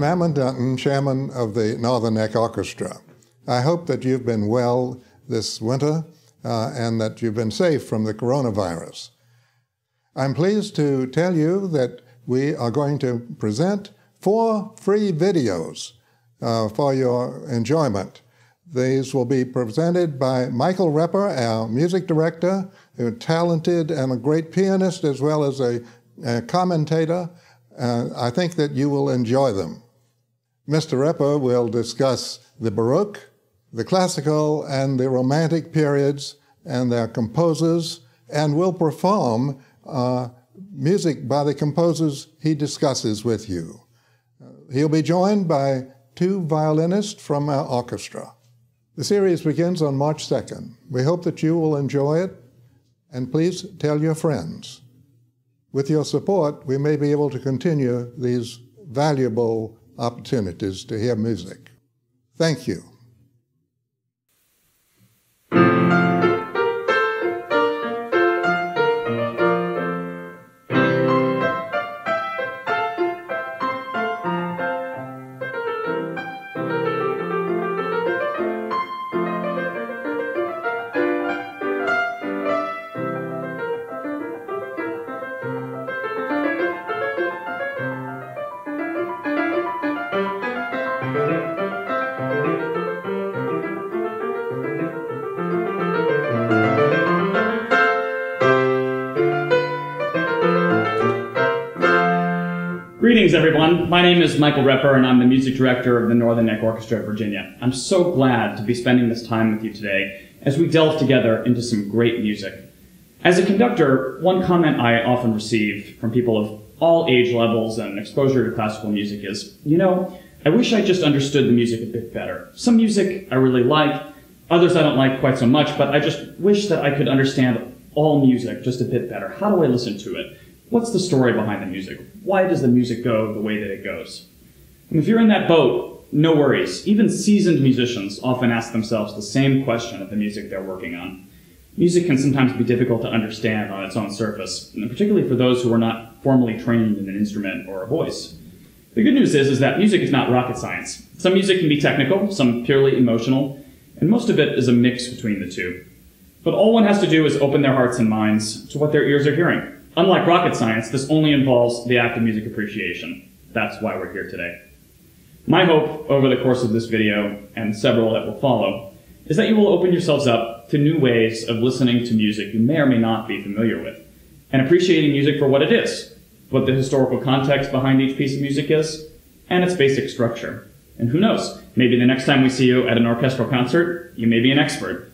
I'm Ammon Dunton, chairman of the Northern Neck Orchestra. I hope that you've been well this winter and that you've been safe from the coronavirus. I'm pleased to tell you that we are going to present 4 free videos for your enjoyment. These will be presented by Michael Repper, our music director, a talented and a great pianist as well as a commentator. I think that you will enjoy them. Mr. Repper will discuss the Baroque, the classical, and the Romantic periods and their composers, and will perform music by the composers he discusses with you. He'll be joined by 2 violinists from our orchestra. The series begins on March 2nd. We hope that you will enjoy it, and please tell your friends. With your support, we may be able to continue these valuable opportunities to hear music. Thank you. Greetings, everyone. My name is Michael Repper, and I'm the music director of the Northern Neck Orchestra of Virginia. I'm so glad to be spending this time with you today as we delve together into some great music. As a conductor, one comment I often receive from people of all age levels and exposure to classical music is, you know, I wish I just understood the music a bit better. Some music I really like, others I don't like quite so much, but I just wish that I could understand all music just a bit better. How do I listen to it? What's the story behind the music? Why does the music go the way that it goes? And if you're in that boat, no worries. Even seasoned musicians often ask themselves the same question of the music they're working on. Music can sometimes be difficult to understand on its own surface, and particularly for those who are not formally trained in an instrument or a voice. The good news is that music is not rocket science. Some music can be technical, some purely emotional, and most of it is a mix between the two. But all one has to do is open their hearts and minds to what their ears are hearing. Unlike rocket science, this only involves the act of music appreciation. That's why we're here today. My hope over the course of this video, and several that will follow, is that you will open yourselves up to new ways of listening to music you may or may not be familiar with, and appreciating music for what it is, what the historical context behind each piece of music is, and its basic structure. And who knows, maybe the next time we see you at an orchestral concert, you may be an expert.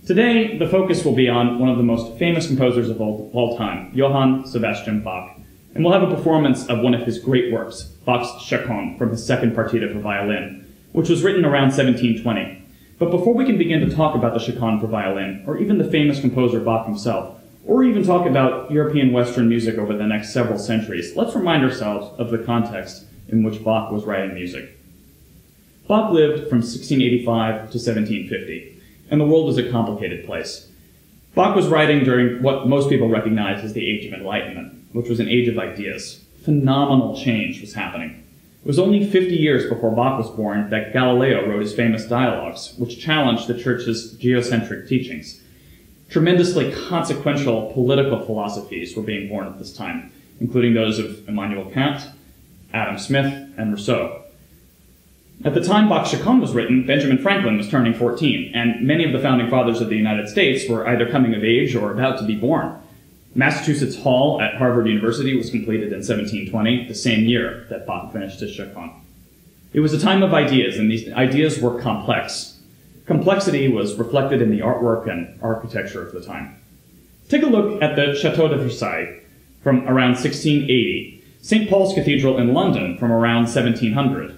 Today, the focus will be on one of the most famous composers of all time, Johann Sebastian Bach, and we'll have a performance of one of his great works, Bach's Chaconne, from his second partita for violin, which was written around 1720. But before we can begin to talk about the Chaconne for violin, or even the famous composer Bach himself, or even talk about European Western music over the next several centuries, let's remind ourselves of the context in which Bach was writing music. Bach lived from 1685 to 1750. And the world was a complicated place. Bach was writing during what most people recognize as the Age of Enlightenment, which was an age of ideas. Phenomenal change was happening. It was only 50 years before Bach was born that Galileo wrote his famous dialogues, which challenged the church's geocentric teachings. Tremendously consequential political philosophies were being born at this time, including those of Immanuel Kant, Adam Smith, and Rousseau. At the time Bach's Chaconne was written, Benjamin Franklin was turning 14, and many of the founding fathers of the United States were either coming of age or about to be born. Massachusetts Hall at Harvard University was completed in 1720, the same year that Bach finished his Chaconne. It was a time of ideas, and these ideas were complex. Complexity was reflected in the artwork and architecture of the time. Take a look at the Chateau De Versailles from around 1680, St. Paul's Cathedral in London from around 1700,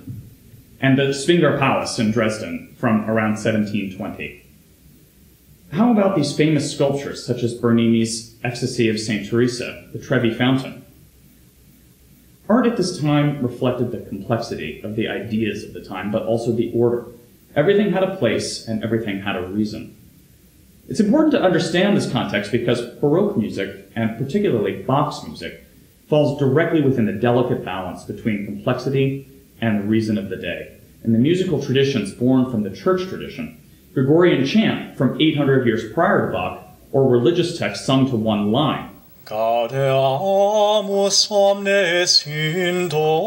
and the Sphinxer Palace in Dresden from around 1720. How about these famous sculptures, such as Bernini's Ecstasy of St. Teresa, the Trevi Fountain? Art at this time reflected the complexity of the ideas of the time, but also the order. Everything had a place, and everything had a reason. It's important to understand this context because Baroque music, and particularly Bach's music, falls directly within the delicate balance between complexity and the reason of the day, and the musical traditions born from the church tradition, Gregorian chant from 800 years prior to Bach, or religious texts sung to one line. Gaudeamus omnes in Domino,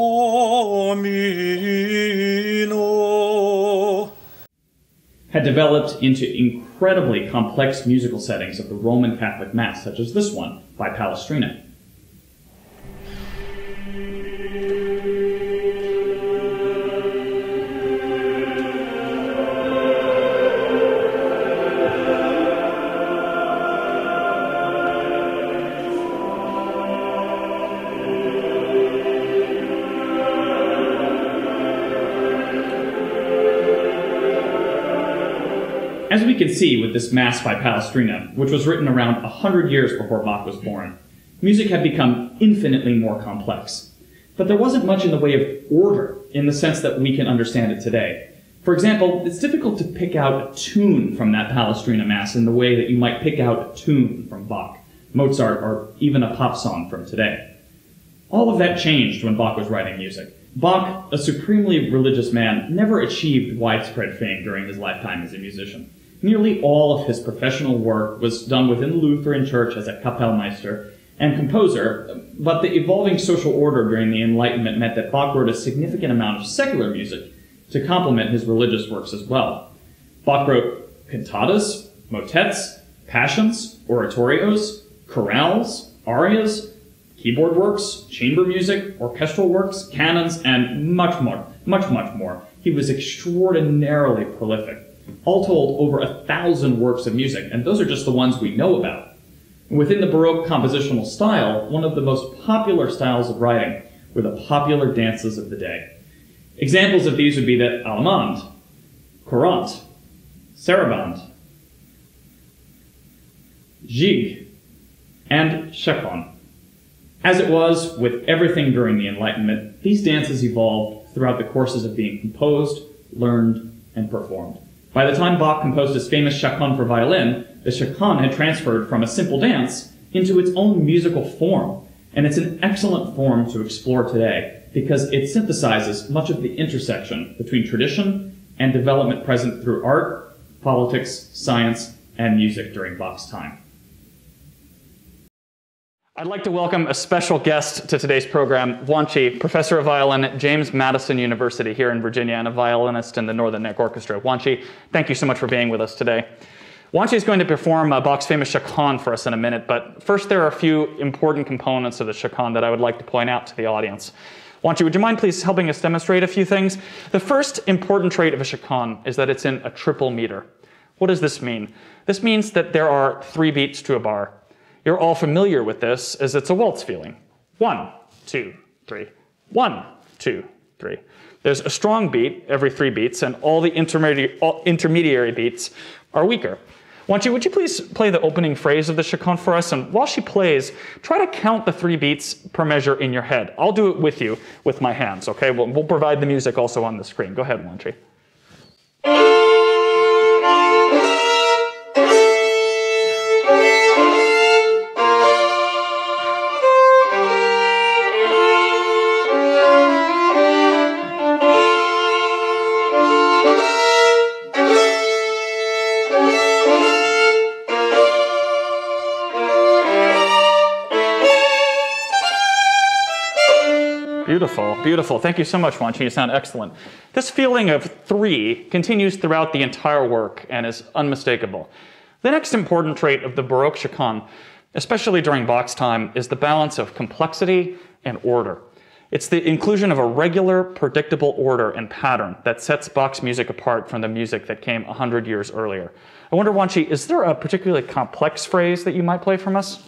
had developed into incredibly complex musical settings of the Roman Catholic Mass, such as this one by Palestrina. As we can see with this Mass by Palestrina, which was written around 100 years before Bach was born, music had become infinitely more complex. But there wasn't much in the way of order in the sense that we can understand it today. For example, it's difficult to pick out a tune from that Palestrina Mass in the way that you might pick out a tune from Bach, Mozart, or even a pop song from today. All of that changed when Bach was writing music. Bach, a supremely religious man, never achieved widespread fame during his lifetime as a musician. Nearly all of his professional work was done within the Lutheran Church as a Kapellmeister and composer, but the evolving social order during the Enlightenment meant that Bach wrote a significant amount of secular music to complement his religious works as well. Bach wrote cantatas, motets, passions, oratorios, chorales, arias, keyboard works, chamber music, orchestral works, canons, and much more. He was extraordinarily prolific. All told, over 1,000 works of music, and those are just the ones we know about. Within the Baroque compositional style, one of the most popular styles of writing were the popular dances of the day. Examples of these would be the allemande, courante, sarabande, gigue, and chaconne. As it was with everything during the Enlightenment, these dances evolved throughout the courses of being composed, learned, and performed. By the time Bach composed his famous chaconne for violin, the chaconne had transferred from a simple dance into its own musical form, and it's an excellent form to explore today because it synthesizes much of the intersection between tradition and development present through art, politics, science, and music during Bach's time. I'd like to welcome a special guest to today's program, Wanchi, professor of violin at James Madison University here in Virginia and a violinist in the Northern Neck Orchestra. Wanchi, thank you so much for being with us today. Wanchi is going to perform Bach's famous chaconne for us in a minute, but first there are a few important components of the chaconne that I would like to point out to the audience. Wanchi, would you mind please helping us demonstrate a few things? The first important trait of a chaconne is that it's in a triple meter. What does this mean? This means that there are 3 beats to a bar. You're all familiar with this as it's a waltz feeling. 1, 2, 3. 1, 2, 3. There's a strong beat every 3 beats, and all the intermediary beats are weaker. Wanchi, would you please play the opening phrase of the chaconne for us? And while she plays, try to count the 3 beats per measure in your head. I'll do it with you with my hands, okay? We'll provide the music also on the screen. Go ahead, Wanchi. Beautiful, beautiful. Thank you so much, Wanchi. You sound excellent. This feeling of 3 continues throughout the entire work and is unmistakable. The next important trait of the Baroque chaconne, especially during Bach's time, is the balance of complexity and order. It's the inclusion of a regular, predictable order and pattern that sets Bach's music apart from the music that came 100 years earlier. I wonder, Wanchi, is there a particularly complex phrase that you might play from us?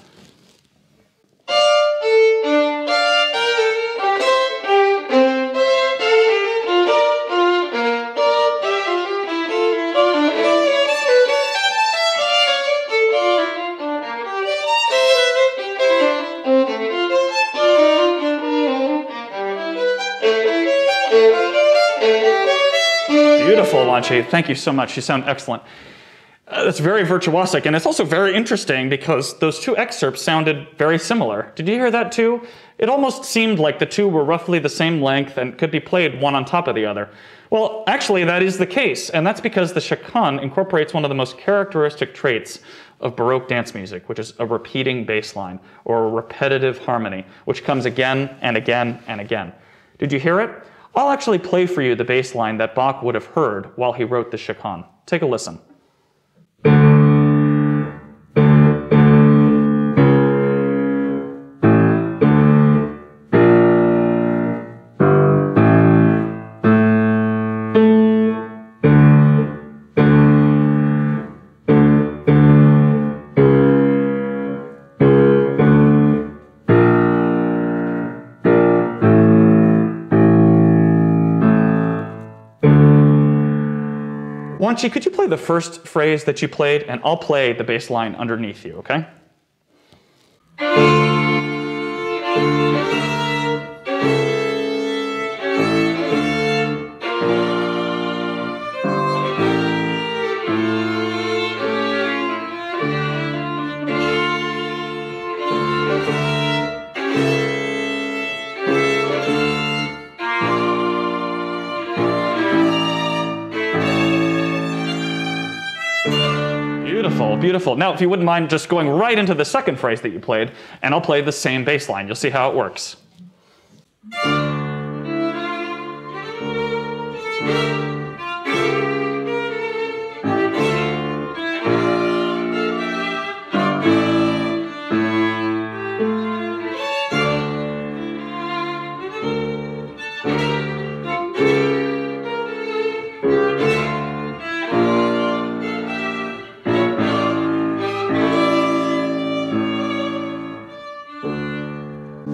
Beautiful, Wanchi. Thank you so much. You sound excellent. That's very virtuosic, and it's also very interesting because those two excerpts sounded very similar. Did you hear that too? It almost seemed like the two were roughly the same length and could be played one on top of the other. Well, actually, that is the case, and that's because the chaconne incorporates one of the most characteristic traits of Baroque dance music, which is a repeating bass line, or a repetitive harmony, which comes again and again and again. Did you hear it? I'll actually play for you the bass line that Bach would have heard while he wrote the chaconne. Take a listen. Wanchi, could you play the first phrase that you played, and I'll play the bass line underneath you, okay? Beautiful, beautiful. Now, if you wouldn't mind just going right into the second phrase that you played, and I'll play the same bass line. You'll see how it works.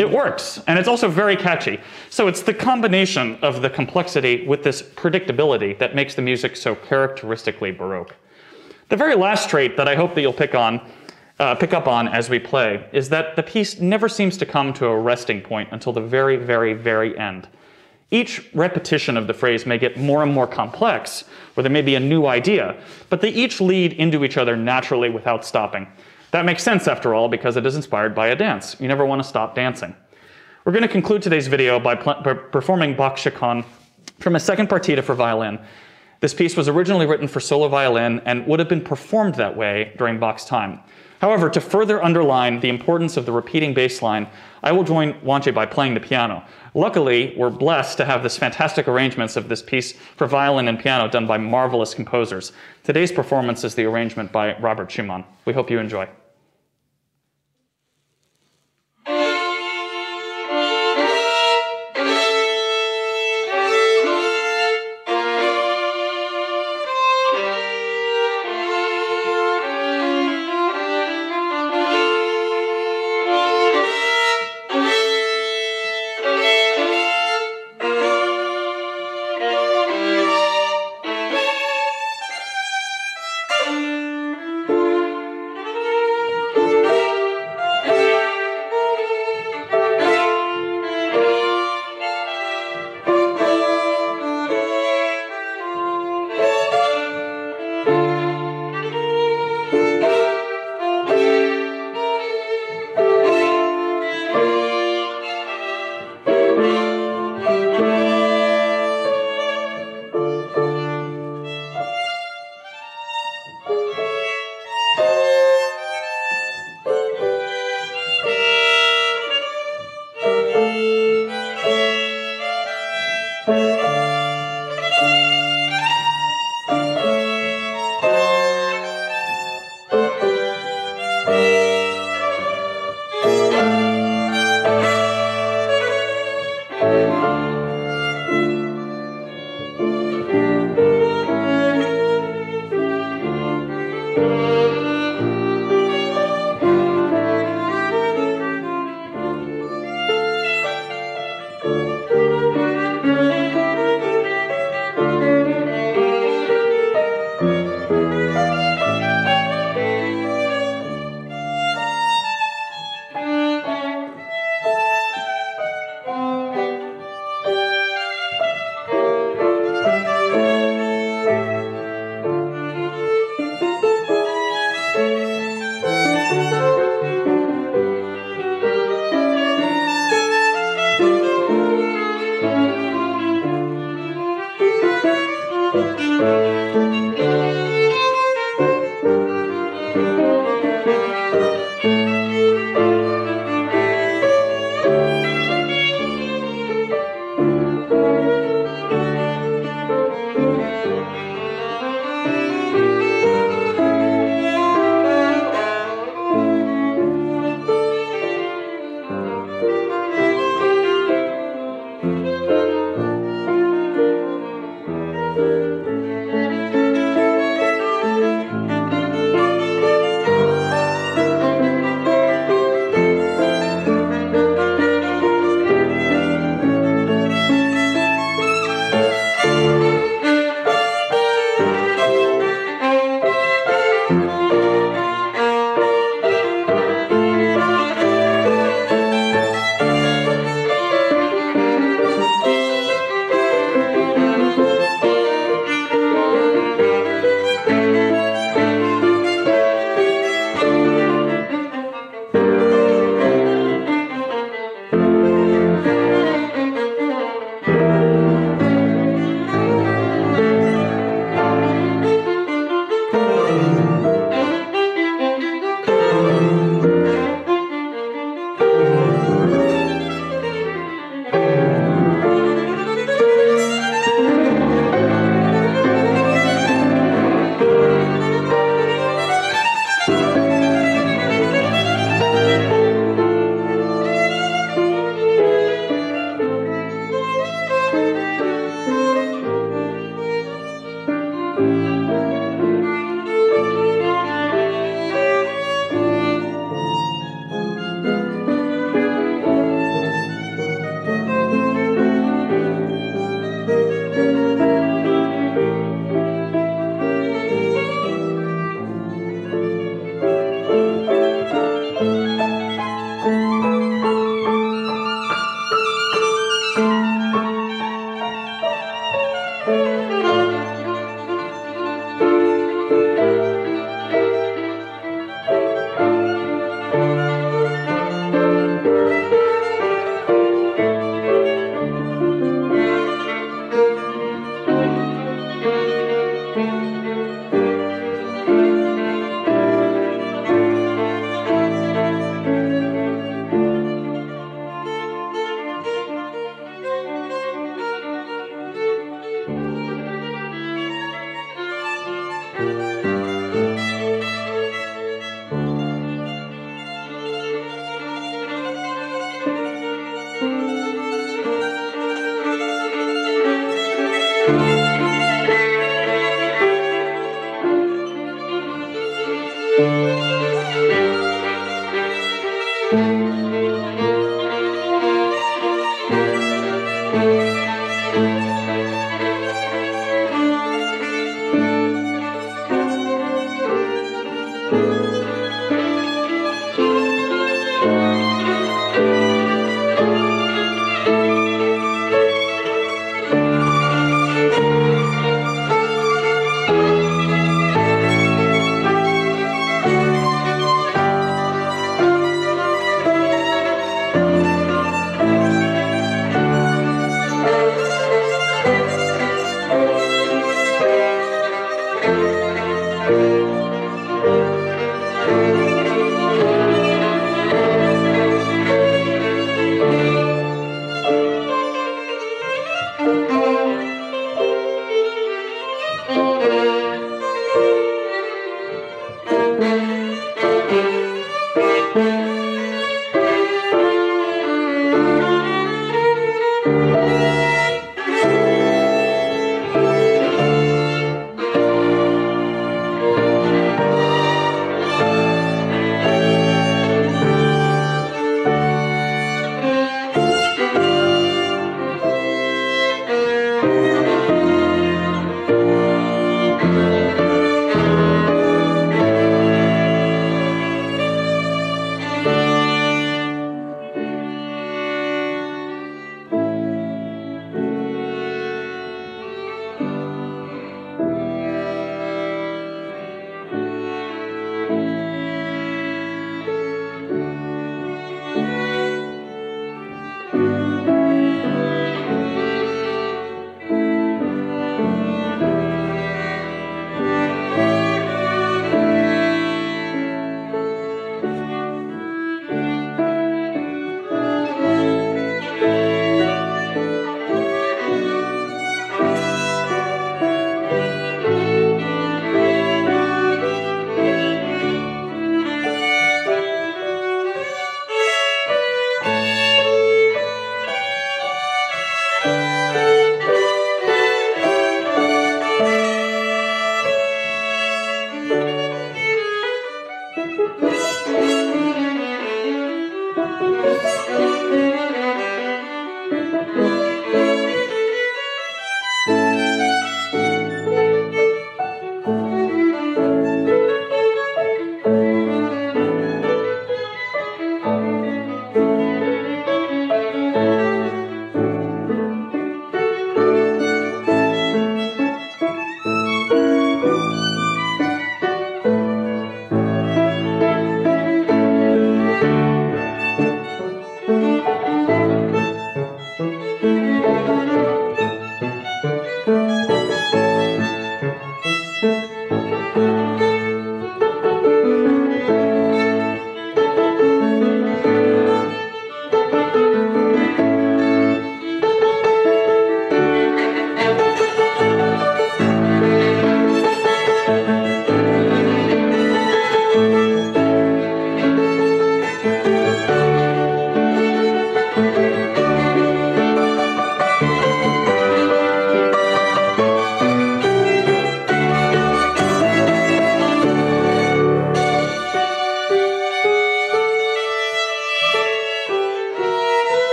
It works, and it's also very catchy. So it's the combination of the complexity with this predictability that makes the music so characteristically Baroque. The very last trait that I hope that you'll pick up on as we play is that the piece never seems to come to a resting point until the very, very, very end. Each repetition of the phrase may get more and more complex, or there may be a new idea, but they each lead into each other naturally without stopping. That makes sense, after all, because it is inspired by a dance. You never want to stop dancing. We're going to conclude today's video by performing Bach's chaconne from a second partita for violin. This piece was originally written for solo violin and would have been performed that way during Bach's time. However, to further underline the importance of the repeating bass line, I will join Wanchi by playing the piano. Luckily, we're blessed to have this fantastic arrangements of this piece for violin and piano done by marvelous composers. Today's performance is the arrangement by Robert Schumann. We hope you enjoy.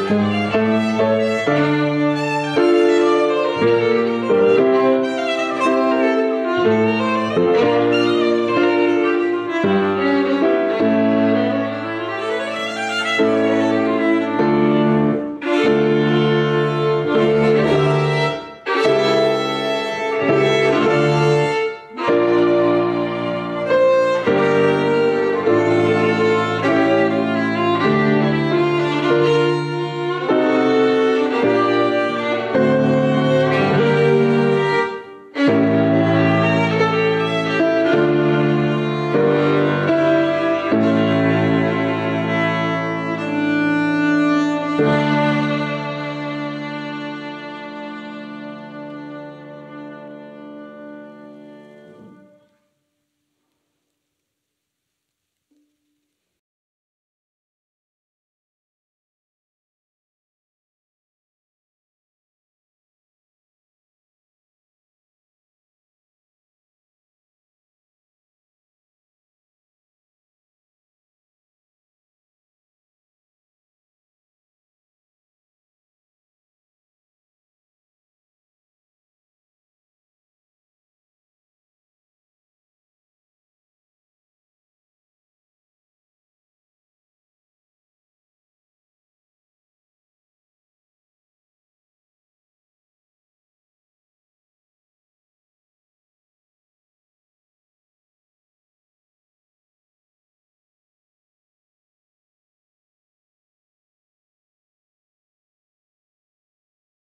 Thank you.